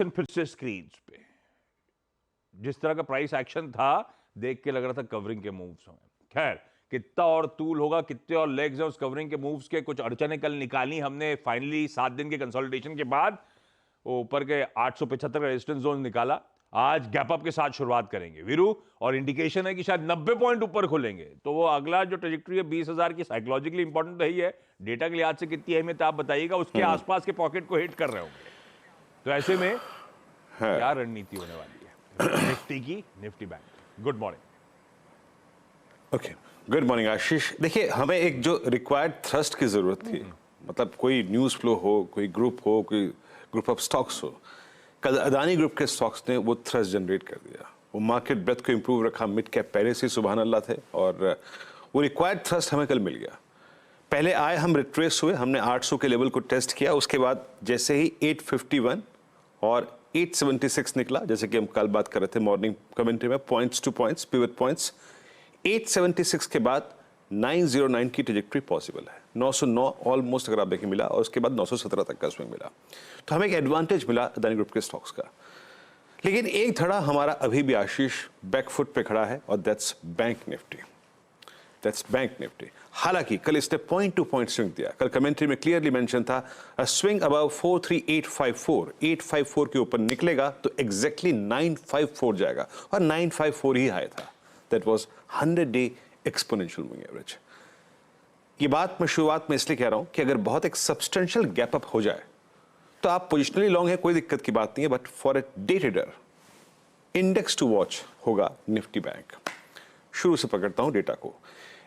फिर से स्क्रीन पे जिस तरह का प्राइस एक्शन था देख के लग रहा था कवरिंग के मूव्स हों। खैर कितना और तूल होगा, कितने और लेग्स हैं उस कवरिंग के मूव्स के, कुछ अड़चने कल निकाली हमने फाइनली 7 दिन के कंसोलिडेशन के बाद। वो ऊपर के 875 का रेजिस्टेंस जोन निकाला। आज गैप अप के साथ शुरुआत करेंगे वीरू, और इंडिकेशन है कि शायद 90 पॉइंट ऊपर खुलेंगे। तो वो अगला जो ट्रेजेक्टरी है 20,000 की साइकोलॉजिकली इंपॉर्टेंट रही है, डेटा के लिहाज से कितनी अहमियत आप बताइएगा, उसके आसपास के पॉकेट को हिट कर रहे होंगे। तो ऐसे में क्या रणनीति होने वाली है निफ्टी की, Nifty bank? Good morning. Okay, good morning Ashish. देखिए, हमें एक जो रिक्वायर्ड थ्रस्ट की जरूरत थी, मतलब कोई न्यूज फ्लो हो, कोई ग्रुप हो, कोई ग्रुप ऑफ स्टॉक्स हो, कल अदानी ग्रुप के स्टॉक्स ने वो थ्रस्ट जनरेट कर दिया। वो मार्केट ब्रेथ को इंप्रूव रखा, मिड कैप पहले से सुबहान अल्लाह थे, और वो रिक्वायर्ड थ्रस्ट हमें कल मिल गया। पहले आए हम रिट्रेस हुए, हमने 800 के लेवल को टेस्ट किया, उसके बाद जैसे ही 851 और 876 निकला, जैसे कि हम कल बात कर रहे थे मॉर्निंग कमेंट्री में, points two points, pivot points, 876 के बाद 909 की ट्रेजेक्टरी पॉसिबल है। 909 ऑलमोस्ट अगर आप देखें मिला, और उसके बाद 917 तक का स्विंग मिला। तो हमें एक एडवांटेज मिला अदानी ग्रुप के स्टॉक्स का। लेकिन एक धड़ा हमारा अभी भी आशीष बैकफुट पे खड़ा है, और that's bank Nifty. That's bank Nifty. हालांकि कल इसने पॉइंट टू पॉइंट स्विंग दिया। कल कमेंट्री में क्लियरली मेंशन था, अ स्विंग अबव 43854, 854 के ऊपर निकलेगा तो एग्जैक्टली 954 जाएगा, और 954 ही हाई था। That was 100-day exponential moving average. ये बात मैं शुरुआत में इसलिए कह रहा हूं कि अगर बहुत एक सब्सटेंशियल गैप अप हो जाए तो आप पोजिशनली लॉन्ग है, कोई दिक्कत की बात नहीं है, but for a day trader index to watch होगा निफ्टी बैंक। शुरू से पकड़ता हूं डेटा को।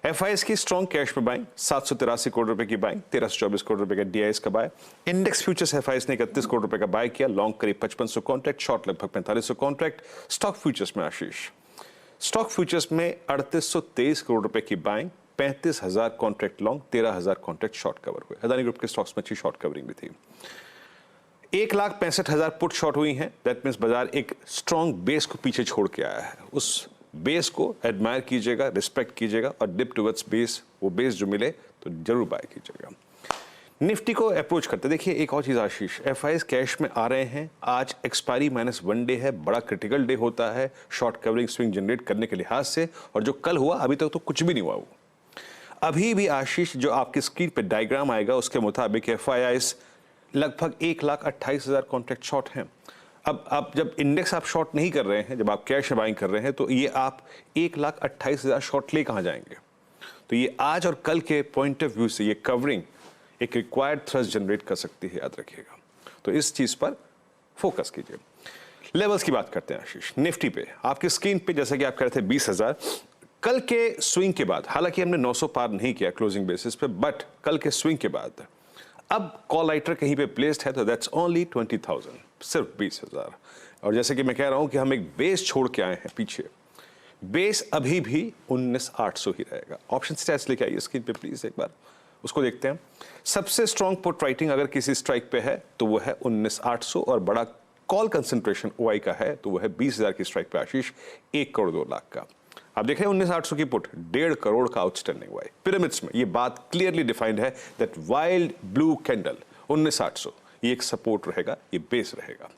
एफआईएस की स्ट्रॉन्ग कैश में बाइंग, 783 करोड़ रुपए की बाइंग, 1324 करोड़ रुपए का डीआईएस का बाय। इंडेक्स फ्यूचर्स एफआईएस ने 31 करोड़ रुपए का बाय किया, लॉन्ग करीब 5500 कॉन्ट्रैक्ट, शॉर्ट लगभग 4500 कॉन्ट्रैक्ट। स्टॉक फ्यूचर्स में आशीष, स्टॉक फ्यूचर्स में 3823 करोड़ रुपए की buying, 35,000 contract long, 13,000 contract short cover हुए। अदानी ग्रुप के स्टॉक्स में अच्छी शॉर्ट कवरिंग भी थी। 1,65,000 पुट शॉर्ट हुई हैं। दैट मीन्स बाजार एक स्ट्रॉन्ग बेस को पीछे छोड़ के आया है। उस बेस को एडमायर कीजिएगा, रिस्पेक्ट कीजिएगा, और डिप टुवर्ड्स बेस, वो बेस जो मिले तो जरूर बाय कीजिएगा। निफ्टी को अप्रोच करते देखिए, एक और चीज आशीष, एफआईएस कैश में आ रहे हैं। आज एक्सपायरी -1 डे है, बड़ा क्रिटिकल डे होता है शॉर्ट कवरिंग स्विंग जनरेट करने के लिहाज से, और जो कल हुआ अभी तक तो कुछ भी नहीं हुआ। वो अभी भी आशीष जो आपकी स्क्रीन पे डायग्राम आएगा उसके मुताबिक एफआईएस लगभग 1,28,000 कॉन्ट्रैक्ट शॉर्ट हैं। अब जब इंडेक्स आप शॉर्ट नहीं कर रहे हैं, जब आप कैश बाइंग कर रहे हैं, तो ये आप 1,28,000 शॉर्ट ले कहां जाएंगे? तो ये आज और कल के पॉइंट ऑफ व्यू से ये कवरिंग एक रिक्वायर्ड थ्रस्ट जनरेट कर सकती है, याद रखिएगा। तो इस चीज पर फोकस कीजिए। लेवल्स की बात करते हैं आशीष। निफ्टी पे आपकी स्क्रीन पे जैसा कि आप कह रहे थे 20,000, कल के स्विंग के बाद, हालांकि हमने 900 पार नहीं किया क्लोजिंग बेसिस पे, बट कल के स्विंग के बाद अब कॉल राइटर कहीं पे प्लेस्ड है, तो दैट्स ओनली 20,000, सिर्फ 20,000। और जैसे कि मैं कह रहा हूं कि हम एक बेस छोड़ के आए हैं पीछे, बेस अभी भी 19,800 ही रहेगा। ऑप्शन स्टैट्स लेके आइए स्क्रीन पे प्लीज, एक बार उसको देखते हैं। सबसे स्ट्रॉन्ग पुट राइटिंग अगर किसी स्ट्राइक पे है तो वो है 19,800, और बड़ा कॉल कंसंट्रेशन ओआई का है तो वो है 20,000 की स्ट्राइक पे आशीष, 1 करोड़ 2 लाख का। आप देख रहे हैं 19,800 की पुट, 1.5 करोड़ का आउटस्टैंडिंग ओआई। पिरामिड्स में ये बात क्लियरली डिफाइंड है दैट वाइल्ड ब्लू कैंडल 19,800 ये एक सपोर्ट रहेगा, ये बेस रहेगा।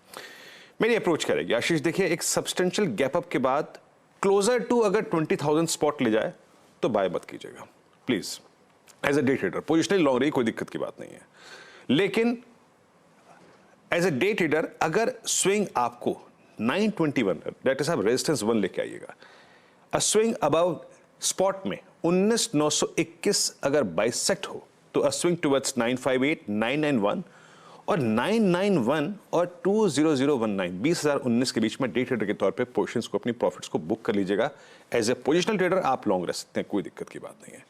मेरी अप्रोच करेगी आशीष, देखिए एक सब्सटेंशियल गैप अप के बाद क्लोजर टू अगर 20,000 स्पॉट ले जाए तो बाय मत कीजिएगा please. As a day trader positionally long रही, कोई दिक्कत की बात नहीं है, लेकिन एज ए डे ट्रेडर अगर स्विंग आपको 921 दैट इज आप रेजिस्टेंस 1 लेके आइएगा, अ स्विंग अबव स्पॉट में 19,921 अगर बाइसेक्ट हो तो अ स्विंग टुवर्ड्स 958, 991 और 991 और 20019 20,019 के बीच में डे ट्रेडर के तौर पे पोजीशंस को, अपनी प्रॉफिट्स को बुक कर लीजिएगा। एज ए पोजिशनल ट्रेडर आप लॉन्ग रह सकते हैं, कोई दिक्कत की बात नहीं है।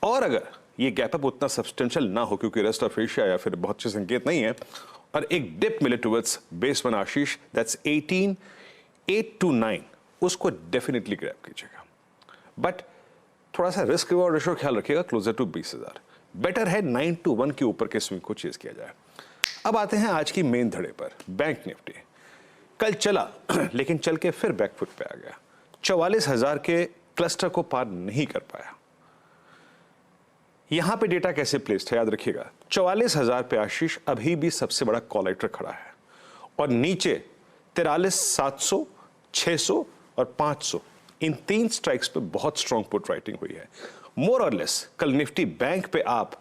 और अगर ये गैप अप उतना सब्सटेंशियल ना हो, क्योंकि रेस्ट ऑफ एशिया या फिर बहुत अच्छे संकेत नहीं है, और एक डिप मिले टुवर्ड्स बेस 1 आशीष, दैट्स 18,829, उसको डेफिनेटली ग्रैब कीजिएगा। बट थोड़ा सा रिस्क रिवॉर्ड रेशियो ख्याल रखिएगा, क्लोजर टू 20,000 बेटर है, 9 to 1 के ऊपर के स्विंग को चेज किया जाए। अब आते हैं आज की मेन धड़े पर, बैंक निफ्टी। कल चला लेकिन चल के फिर बैकफुट पे आ गया, 44,000 के क्लस्टर को पार नहीं कर पाया। यहां पे डेटा कैसे प्लेस्ड है याद रखिएगा, 44,000 पे आशीष अभी भी सबसे बड़ा कॉल राइटर खड़ा है। और नीचे 43,700, 600 और 500, इन 3 स्ट्राइक्स पे बहुत स्ट्रॉन्ग पुट राइटिंग हुई है। मोर और लेस कल निफ्टी बैंक पे आप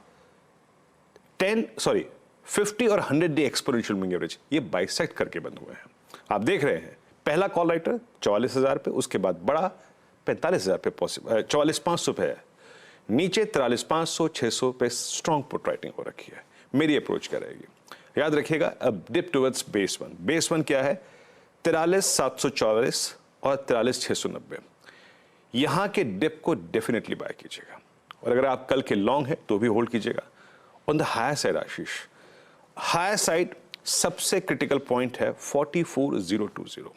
50 और 100 डे एक्सपोनेंशियल मूविंग एवरेज ये बाइसेक्ट करके बंद हुए हैं। आप देख रहे हैं पहला कॉल राइटर 44,000 पे, उसके बाद बड़ा 45,000 पे पॉसिबल, 44,500 पे है, नीचे 43,500, 600 पे स्ट्रॉन्ग पुट राइटिंग हो रखी है। मेरी अप्रोच क्या रहेगी, याद रखिएगा, अब dip towards base one. Base one क्या है, 43,744 और 43,690। यहां के डिप को डेफिनेटली बाय कीजिएगा, और अगर आप कल के लॉन्ग है तो भी होल्ड कीजिएगा। On the higher side Ashish, higher side सबसे क्रिटिकल पॉइंट है 44,020।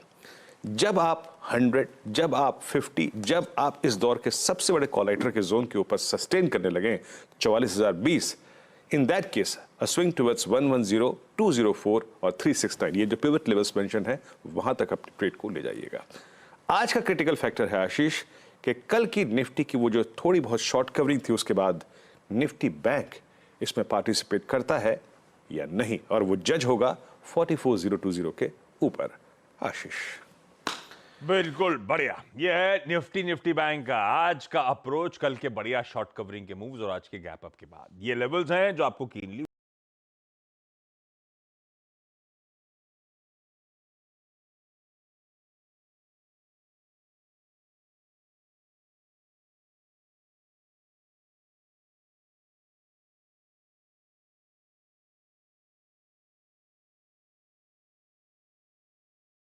जब आप 100, जब आप 50, जब आप इस दौर के सबसे बड़े कॉलाइटर के जोन के ऊपर सस्टेन करने लगे 44,020, in that case a swing towards 110, 204 और 369, ये जो पिवट लेवल्स मेंशन है वहां तक अपने ट्रेड को ले जाइएगा। आज का क्रिटिकल फैक्टर है आशीष कि कल की निफ्टी की वो जो थोड़ी बहुत शॉर्ट कवरिंग थी, उसके बाद निफ्टी बैंक इसमें पार्टिसिपेट करता है या नहीं, और वो जज होगा 44,020 के ऊपर। आशीष बिल्कुल बढ़िया, ये है निफ्टी बैंक का आज का अप्रोच, कल के बढ़िया शॉर्ट कवरिंग के मूव्स और आज के गैप अप के बाद। ये लेवल्स हैं जो आपको कीनली